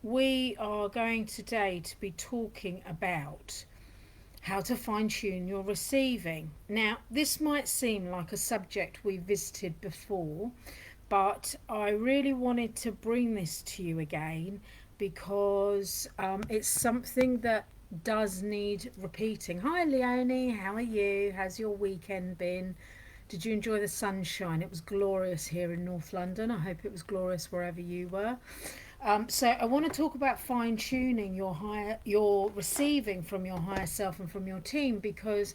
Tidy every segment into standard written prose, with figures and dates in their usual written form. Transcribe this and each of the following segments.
we are going today to be talking about how to fine tune your receiving. Now, this might seem like a subject we visited before, but I really wanted to bring this to you again because it's something that does need repeating. Hi, Leonie, how are you? How's your weekend been? Did you enjoy the sunshine? It was glorious here in North London. I hope it was glorious wherever you were. So I want to talk about fine tuning your receiving from your higher self and from your team, because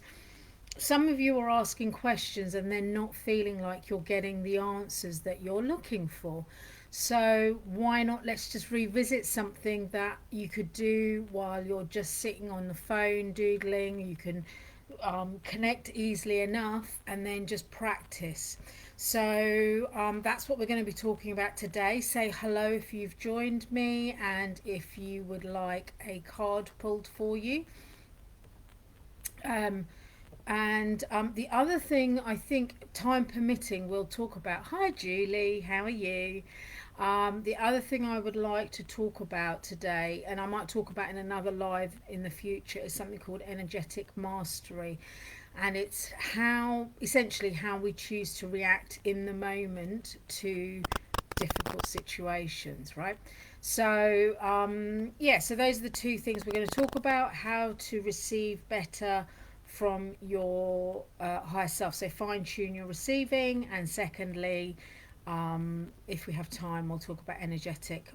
some of you are asking questions and then not feeling like you're getting the answers that you're looking for. So why not, let's just revisit something that you could do while you're just sitting on the phone doodling. You can connect easily enough and then just practice. So that's what we're going to be talking about today. Say hello if you've joined me, and if you would like a card pulled for you. Um, and the other thing, I think, time permitting, we'll talk about. Hi, Julie, how are you? The other thing I would like to talk about today, and I might talk about in another live in the future, is something called energetic mastery. And it's how we choose to react in the moment to difficult situations, right? So, so those are the two things we're going to talk about: how to receive better from your higher self. So, fine tune your receiving, and secondly, if we have time, we'll talk about energetic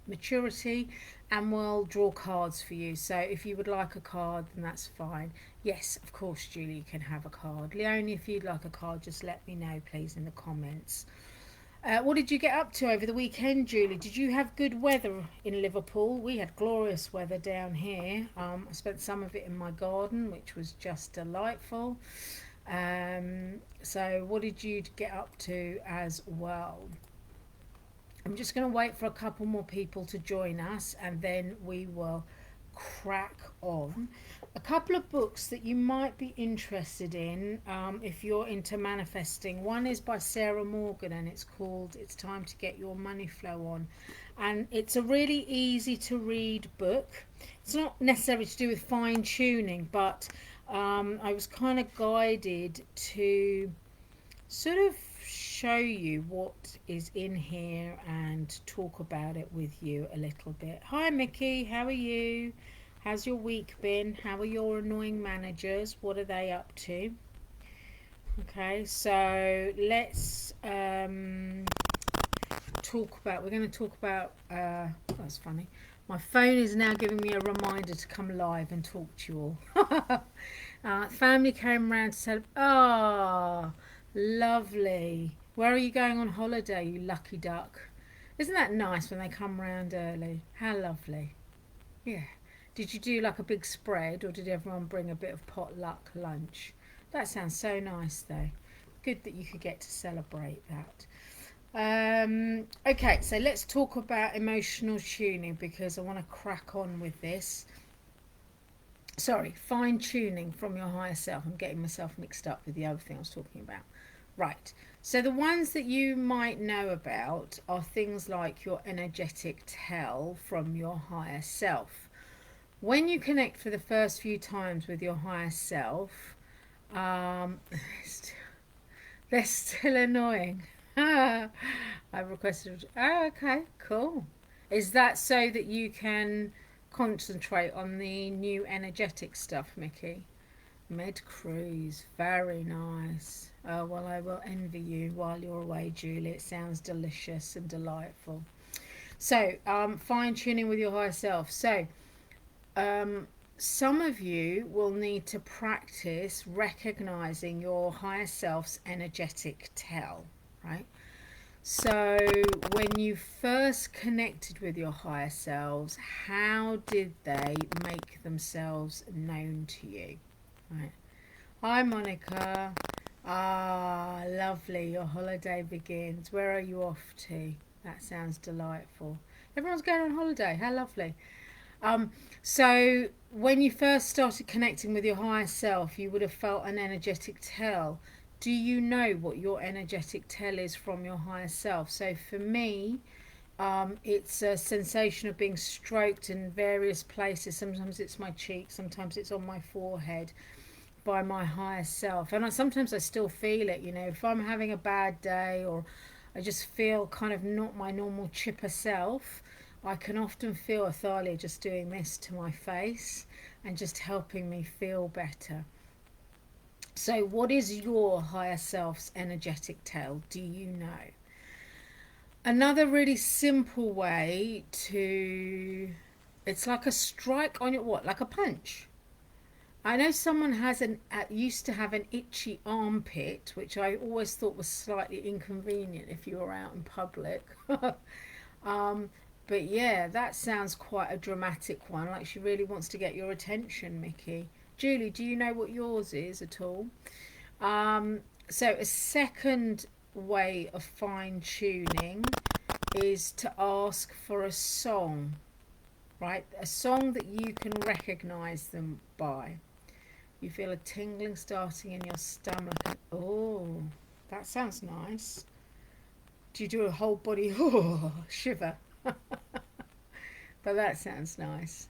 maturity, and we'll draw cards for you. So if you would like a card, then that's fine. Yes, of course, Julie, you can have a card. Leonie, if you'd like a card, just let me know, please, in the comments. What did you get up to over the weekend, Julie? Did you have good weather in Liverpool? We had glorious weather down here. I spent some of it in my garden, which was just delightful. So what did you get up to as well? I'm just going to wait for a couple more people to join us, and then we will crack on. A couple of books that you might be interested in if you're into manifesting. One is by Sarah Morgan, and it's called It's Time to Get Your Money Flow On. And it's a really easy to read book. It's not necessarily to do with fine tuning, but I was kind of guided to sort of show you what is in here and talk about it with you a little bit. Hi, Mickey, how are you? How's your week been? How are your annoying managers? What are they up to? Okay, so let's we're going to talk about, that's funny. My phone is now giving me a reminder to come live and talk to you all. Family came round to say, oh, lovely. Where are you going on holiday, you lucky duck? Isn't that nice when they come round early? How lovely. Yeah. Did you do like a big spread, or did everyone bring a bit of potluck lunch? That sounds so nice, though. Good that you could get to celebrate that. Okay, so let's talk about emotional tuning, because I want to crack on with this. Sorry, fine tuning from your higher self. I'm getting myself mixed up with the other thing I was talking about. Right, so the ones that you might know about are things like your energetic tell from your higher self. When you connect for the first few times with your higher self, um, they're still annoying. I've requested. Oh, okay, cool. Is that so that you can concentrate on the new energetic stuff, Mickey? Med cruise, very nice. Oh, well, I will envy you while you're away, Julie. It sounds delicious and delightful. So, fine tuning with your higher self. So, some of you will need to practice recognizing your higher self's energetic tell, right? So, when you first connected with your higher selves, how did they make themselves known to you? Right. Hi, Monica. Ah, lovely. Your holiday begins. Where are you off to? That sounds delightful. Everyone's going on holiday. How lovely. So when you first started connecting with your higher self, you would have felt an energetic tell. Do you know what your energetic tell is from your higher self? So for me, It's a sensation of being stroked in various places. Sometimes it's my cheek, sometimes it's on my forehead, by my higher self. And sometimes I still feel it, you know, if I'm having a bad day or I just feel kind of not my normal chipper self, I can often feel Athalia just doing this to my face and just helping me feel better. So, what is your higher self's energetic tell? Do you know? Another really simple way to, it's like a strike on your, what, like a punch. I know someone has used to have an itchy armpit, which I always thought was slightly inconvenient if you were out in public. um, but yeah, that sounds quite a dramatic one. Like she really wants to get your attention, Mickey. Julie, do you know what yours is at all? Um, so a second way of fine tuning is to ask for a song, right? A song that you can recognize them by. You feel a tingling starting in your stomach. And, oh, that sounds nice. Do you do a whole body shiver? But that sounds nice.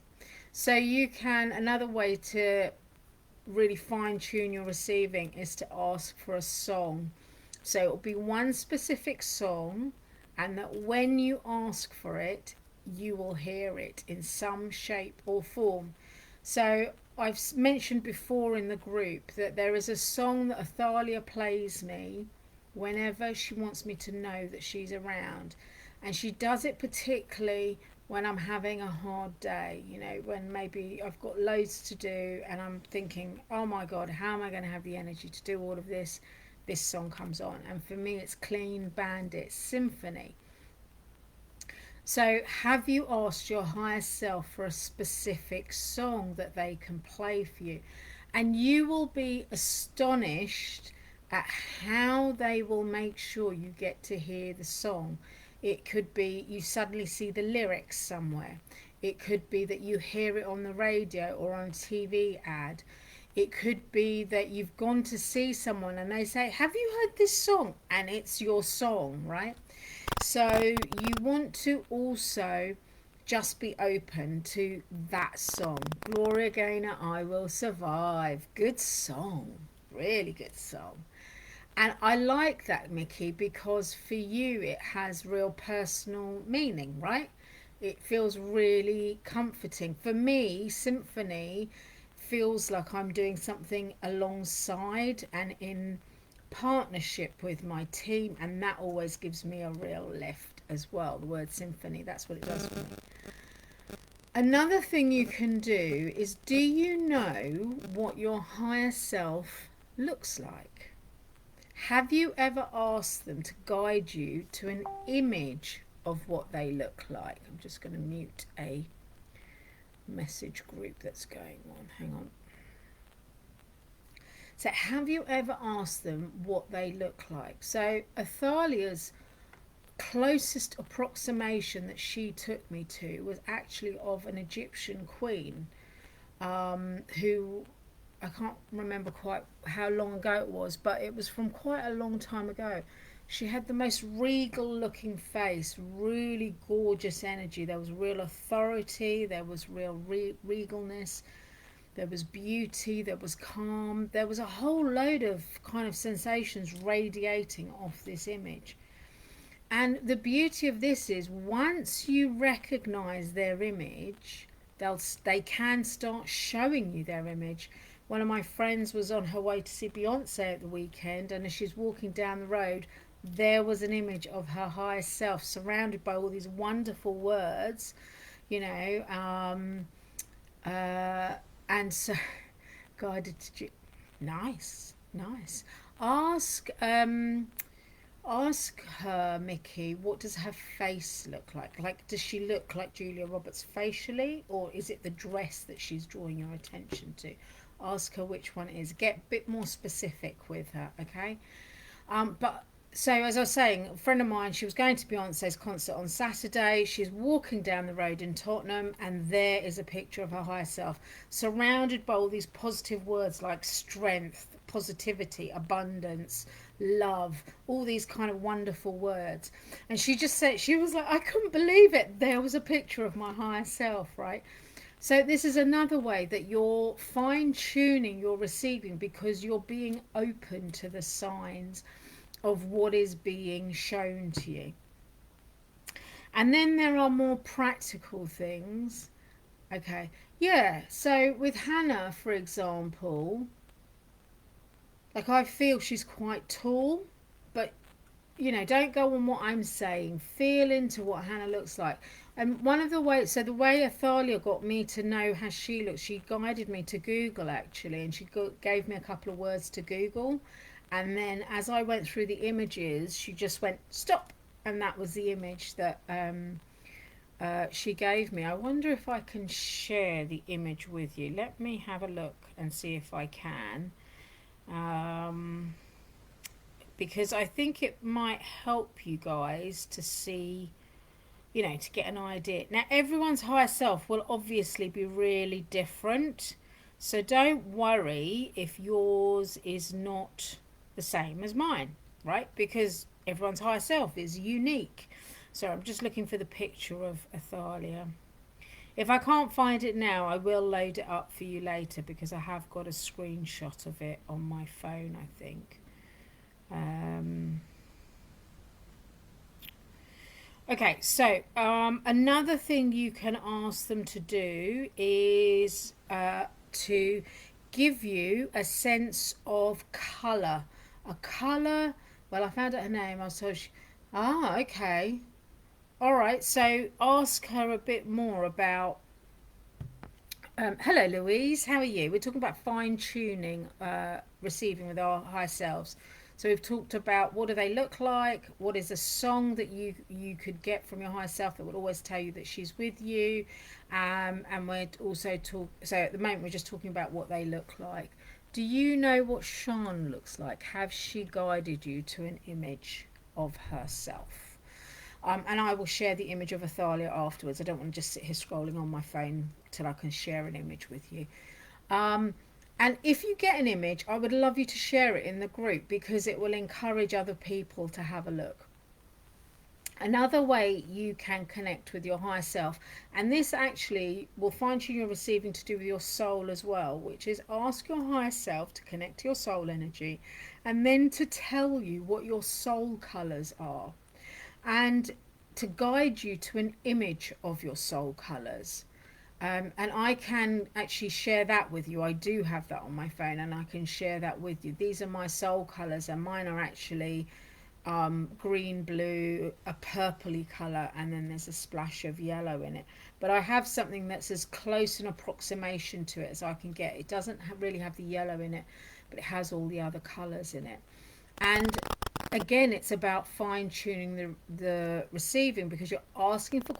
So you can, another way to really fine tune your receiving is to ask for a song. So it'll be one specific song, and that when you ask for it, you will hear it in some shape or form. So I've mentioned before in the group that there is a song that Athalia plays me whenever she wants me to know that she's around. And she does it particularly when I'm having a hard day, you know, when maybe I've got loads to do and I'm thinking, oh my God, how am I going to have the energy to do all of this? This song comes on. And for me, it's Clean Bandit Symphony. So, have you asked your higher self for a specific song that they can play for you? And you will be astonished at how they will make sure you get to hear the song. It could be you suddenly see the lyrics somewhere. It could be that you hear it on the radio or on a TV ad. It could be that you've gone to see someone and they say, have you heard this song? And it's your song, right? So you want to also just be open to that song. Gloria Gaynor, I Will Survive. Good song. Really good song. And I like that, Mickey, because for you it has real personal meaning, right? It feels really comforting. For me, Symphony feels like I'm doing something alongside and in partnership with my team, and that always gives me a real lift as well. The word symphony, that's what it does for me. Another thing you can do is, do you know what your higher self looks like? Have you ever asked them to guide you to an image of what they look like? I'm just going to mute a message group that's going on. Hang on. So have you ever asked them what they look like? So Athalia's closest approximation that she took me to was actually of an Egyptian queen, who I can't remember quite how long ago it was, but it was from quite a long time ago. She had the most regal looking face, really gorgeous energy. There was real authority, there was real regalness. There was beauty, there was calm, there was a whole load of kind of sensations radiating off this image. And the beauty of this is once you recognize their image, they can start showing you their image. One of my friends was on her way to see Beyonce at the weekend, and as she's walking down the road, there was an image of her higher self surrounded by all these wonderful words, you know, and so guided to nice. Ask her, Mickey, what does her face look like? Like, does she look like Julia Roberts facially, or is it the dress that she's drawing your attention to? Ask her which one it is. Get a bit more specific with her, okay? But so as I was saying, a friend of mine, she was going to Beyonce's concert on Saturday. She's walking down the road in Tottenham, and there is a picture of her higher self, surrounded by all these positive words like strength, positivity, abundance, love, all these kind of wonderful words. And she just said, she was like, I couldn't believe it. There was a picture of my higher self, right? So this is another way that you're fine tuning your receiving, because you're being open to the signs of what is being shown to you. And then there are more practical things. Okay. Yeah. So with Hannah, for example, like I feel she's quite tall, but don't go on what I'm saying. Feel into what Hannah looks like. And one of the ways, so the way Athalia got me to know how she looks, she guided me to Google actually, and she gave me a couple of words to Google. And then as I went through the images, she just went, stop. And that was the image that she gave me. I wonder if I can share the image with you. Let me have a look and see if I can. Because I think it might help you guys to see, to get an idea. Now, everyone's higher self will obviously be really different. So don't worry if yours is not the same as mine, right? Because everyone's higher self is unique. So I'm just looking for the picture of Athalia. If I can't find it now, I will load it up for you later, because I have got a screenshot of it on my phone, I think. Okay, so another thing you can ask them to do is to give you a sense of colour. A colour, well, I found out her name. I was told okay. All right, so ask her a bit more about... hello, Louise. How are you? We're talking about fine-tuning receiving with our higher selves. So we've talked about what do they look like, what is a song that you could get from your higher self that would always tell you that she's with you, and we're also so at the moment we're just talking about what they look like. Do you know what Sean looks like? Have she guided you to an image of herself? And I will share the image of Athalia afterwards. I don't want to just sit here scrolling on my phone till I can share an image with you. And if you get an image, I would love you to share it in the group, because it will encourage other people to have a look. Another way you can connect with your higher self, and this actually will fine-tune your receiving to do with your soul as well, which is ask your higher self to connect to your soul energy, and then to tell you what your soul colours are, and to guide you to an image of your soul colours. And I can actually share that with you. I do have that on my phone, and I can share that with you. These are my soul colours, and mine are actually green, blue, a purpley colour, and then there's a splash of yellow in it. But I have something that's as close an approximation to it as I can get. It doesn't really have the yellow in it, but it has all the other colours in it. And again, it's about fine-tuning the receiving, because you're asking the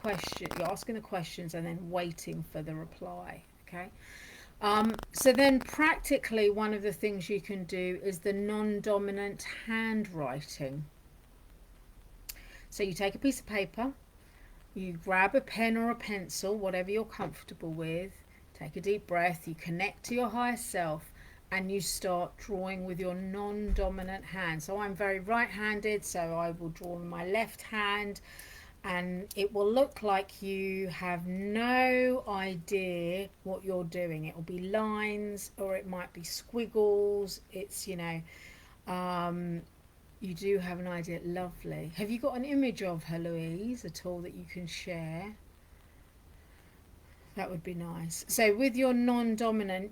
questions and then waiting for the reply. Okay. So then practically one of the things you can do is the non-dominant handwriting. So you take a piece of paper, you grab a pen or a pencil, whatever you're comfortable with, take a deep breath, you connect to your higher self, and you start drawing with your non-dominant hand. So I'm very right-handed, so I will draw with my left hand, and it will look like you have no idea what you're doing. It will be lines, or it might be squiggles. It's, you do have an idea. Lovely. Have you got an image of her, Louise, at all that you can share? That would be nice. So with your non-dominant,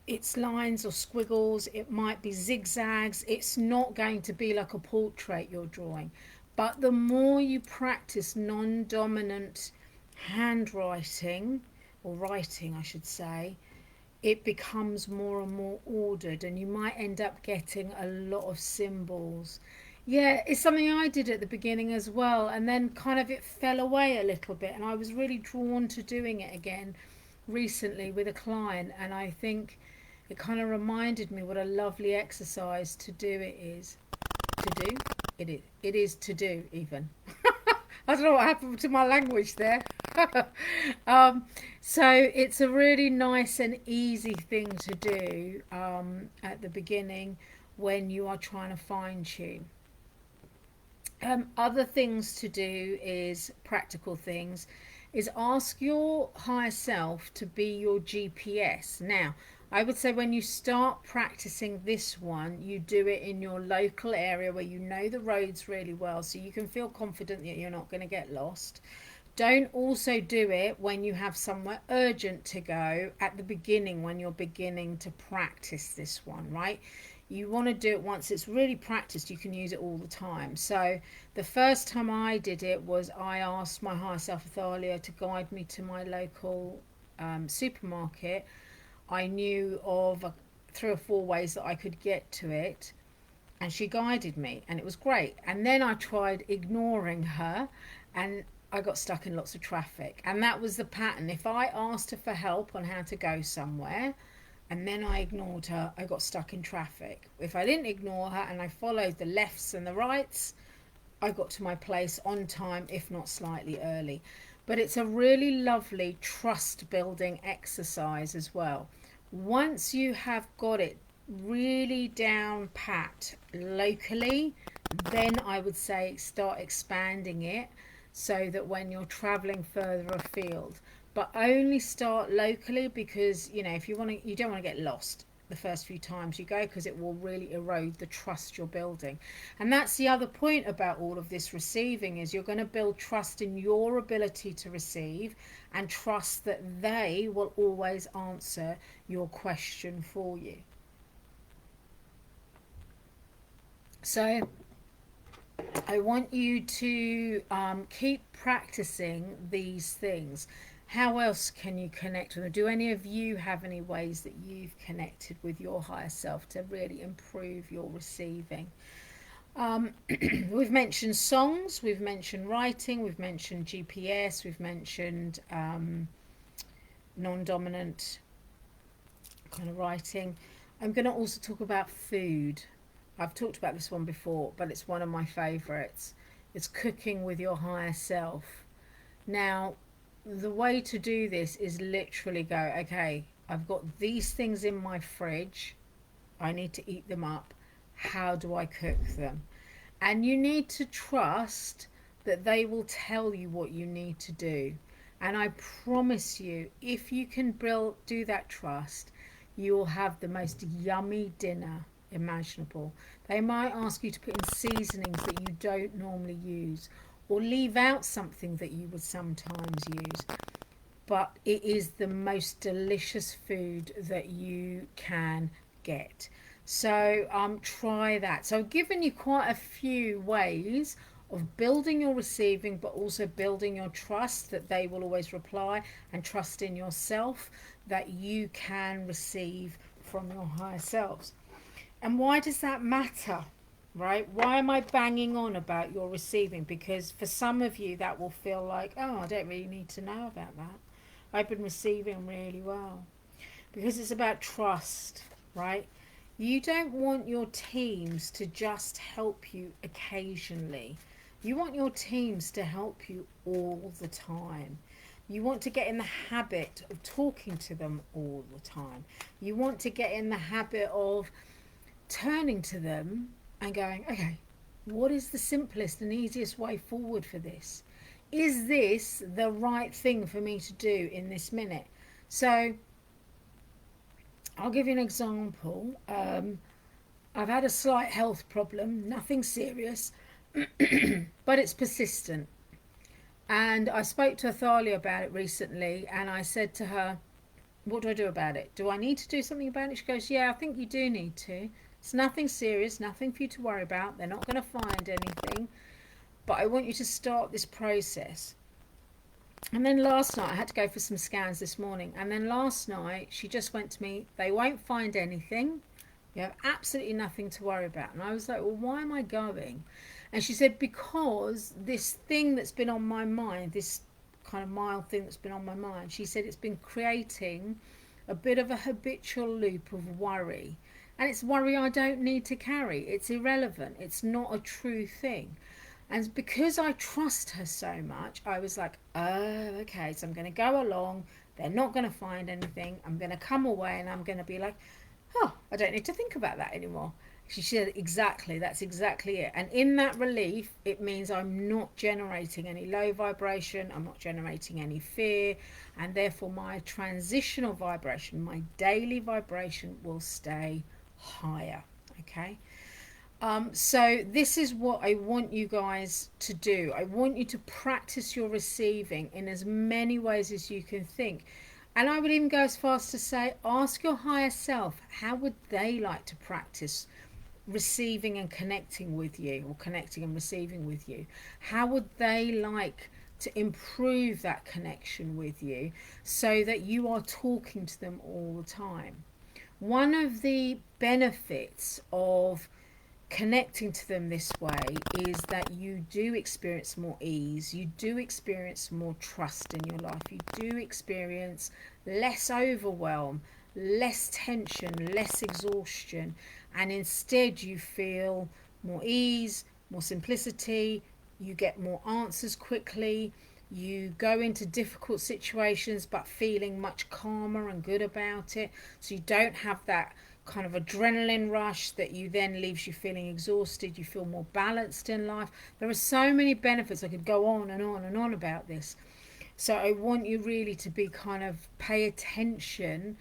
it's lines or squiggles, it might be zigzags. It's not going to be like a portrait you're drawing. But the more you practice non-dominant handwriting, or writing I should say, it becomes more and more ordered, and you might end up getting a lot of symbols. Yeah, it's something I did at the beginning as well, and then kind of it fell away a little bit, and I was really drawn to doing it again recently with a client, and I think it kind of reminded me what a lovely exercise to do it is. To do? It is to do, even. I don't know what happened to my language there. So it's a really nice and easy thing to do at the beginning when you are trying to fine tune. Other things to do is practical things, is ask your higher self to be your GPS. Now, I would say when you start practicing this one, you do it in your local area where you know the roads really well, so you can feel confident that you're not going to get lost. Don't also do it when you have somewhere urgent to go at the beginning, when you're beginning to practice this one, right? You want to do it once it's really practiced, you can use it all the time. So the first time I did it was I asked my higher self Athalia to guide me to my local supermarket. I knew of 3 or 4 ways that I could get to it, and she guided me, and it was great. And then I tried ignoring her, and I got stuck in lots of traffic. And that was the pattern. If I asked her for help on how to go somewhere and then I ignored her, I got stuck in traffic. If I didn't ignore her and I followed the lefts and the rights, I got to my place on time, if not slightly early. But it's a really lovely trust building exercise as well. Once you have got it really down pat locally, then I would say start expanding it so that when you're traveling further afield, but only start locally, because if you don't want to get lost the first few times you go, because it will really erode the trust you're building. And that's the other point about all of this receiving, is you're going to build trust in your ability to receive, and trust that they will always answer your question for you. So I want you to keep practicing these things. How else can you connect with them? Do any of you have any ways that you've connected with your higher self to really improve your receiving? We've mentioned songs, we've mentioned writing, we've mentioned GPS, we've mentioned non-dominant kind of writing. I'm going to also talk about food. I've talked about this one before, but it's one of my favorites. It's cooking with your higher self. Now, the way to do this is literally go, okay, I've got these things in my fridge, I need to eat them up. How do I cook them? And you need to trust that they will tell you what you need to do. And I promise you, if you can do that trust, you will have the most yummy dinner imaginable. They might ask you to put in seasonings that you don't normally use, or leave out something that you would sometimes use, but it is the most delicious food that you can get. So try that. So I've given you quite a few ways of building your receiving, but also building your trust that they will always reply, and trust in yourself that you can receive from your higher selves. And why does that matter? Right? Why am I banging on about your receiving? Because for some of you that will feel like, oh, I don't really need to know about that. I've been receiving really well. Because it's about trust, right? You don't want your teams to just help you occasionally. You want your teams to help you all the time. You want to get in the habit of talking to them all the time. You want to get in the habit of turning to them and going, okay, what is the simplest and easiest way forward for this? Is this the right thing for me to do in this minute? So I'll give you an example. I've had a slight health problem, nothing serious, but it's persistent. And I spoke to Athalia about it recently, and I said to her, what do I do about it? Do I need to do something about it? She goes, yeah, I think you do need to. It's nothing serious, nothing for you to worry about. They're not going to find anything, but I want you to start this process. And then last night, I had to go for some scans this morning, and then last night she just went to me, they won't find anything, you have absolutely nothing to worry about. And I was like, well, why am I going? And she said, because this thing that's been on my mind, this kind of mild thing that's been on my mind, she said it's been creating a bit of a habitual loop of worry. And it's worry I don't need to carry. It's irrelevant. It's not a true thing. And because I trust her so much, I was like, oh, okay, so I'm going to go along. They're not going to find anything. I'm going to come away and I'm going to be like, oh, I don't need to think about that anymore. She said, exactly, that's exactly it. And in that relief, it means I'm not generating any low vibration, I'm not generating any fear, and therefore my transitional vibration, my daily vibration, will stay higher. Okay. So this is what I want you guys to do. I want you to practice your receiving in as many ways as you can think. And I would even go as far as to say, ask your higher self, how would they like to practice receiving and connecting with you, or connecting and receiving with you? How would they like to improve that connection with you so that you are talking to them all the time? One of the benefits of connecting to them this way is that you do experience more ease, you do experience more trust in your life, you do experience less overwhelm, less tension, less exhaustion, and instead you feel more ease, more simplicity, you get more answers quickly, you go into difficult situations but feeling much calmer and good about it, so you don't have that kind of adrenaline rush that you then leaves you feeling exhausted. You feel more balanced in life. There are so many benefits. I could go on and on and on about this. So I want you really to be kind of pay attention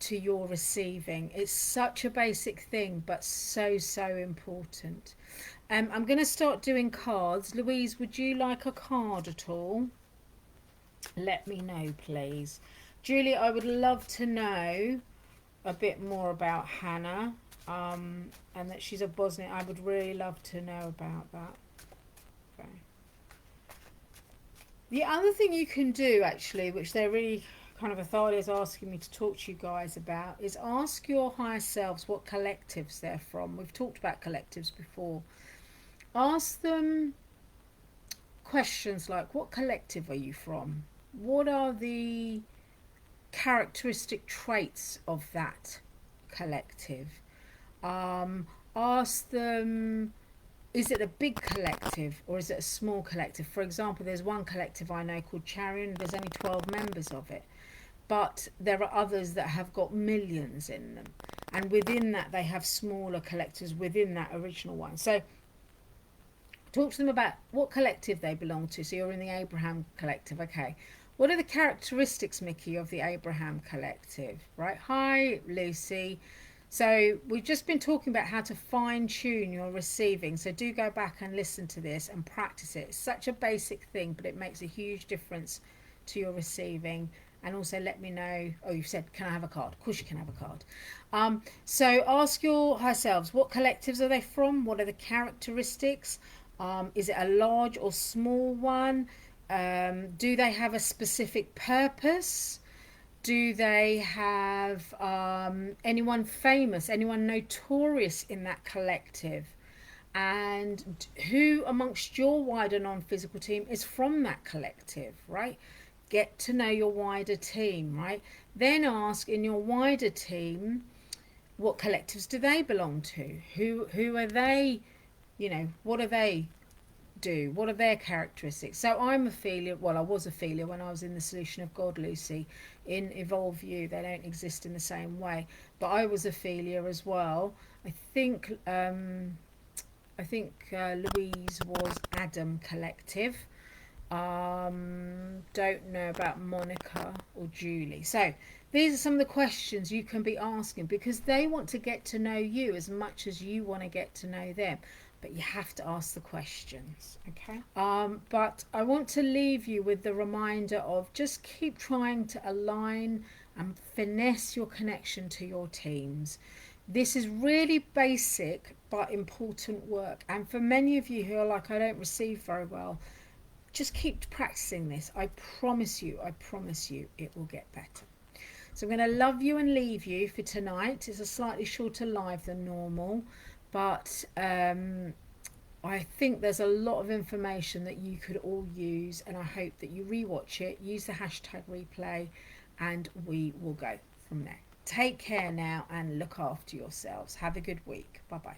to your receiving. It's such a basic thing, but so important. I'm going to start doing cards. Louise, would you like a card at all? Let me know, please. Julie, I would love to know a bit more about Hannah, and that she's a Bosnian. I would really love to know about that. Okay. The other thing you can do, actually, which they're really kind of authority is asking me to talk to you guys about, is ask your higher selves what collectives they're from. We've talked about collectives before. Ask them questions like, what collective are you from? What are the characteristic traits of that collective? Ask them, is it a big collective or is it a small collective? For example, there's one collective I know called Charian. There's only 12 members of it, but there are others that have got millions in them, and within that they have smaller collectives within that original one. So talk to them about what collective they belong to. So you're in the Abraham collective. Okay, what are the characteristics, Mickey, of the Abraham collective? Right. Hi, Lucy. So we've just been talking about how to fine tune your receiving. So do go back and listen to this and practice it. It's such a basic thing, but it makes a huge difference to your receiving. And also let me know. Oh, you said, can I have a card? Of course you can have a card. So ask yourselves, what collectives are they from? What are the characteristics? Is it a large or small one? Do they have a specific purpose? Do they have anyone famous, anyone notorious in that collective? And who amongst your wider non-physical team is from that collective, right? Get to know your wider team, right? Then ask in your wider team, what collectives do they belong to? Who are they? You know, what are they do? What are their characteristics? So I'm a Ophelia. Well, I was a Ophelia when I was in the Solution of God, Lucy. In Evolve You, they don't exist in the same way, but I was a Ophelia as well. I think Louise was Adam Collective. Don't know about Monica or Julie. So these are some of the questions you can be asking, because they want to get to know you as much as you want to get to know them. But you have to ask the questions, okay? But I want to leave you with the reminder of just keep trying to align and finesse your connection to your teams. This is really basic but important work. And for many of you who are like, I don't receive very well, just keep practicing this. I promise you, it will get better. So I'm going to love you and leave you for tonight. It's a slightly shorter live than normal, but I think there's a lot of information that you could all use, and I hope that you rewatch it, use the hashtag replay, and we will go from there. Take care now and look after yourselves. Have a good week. Bye bye.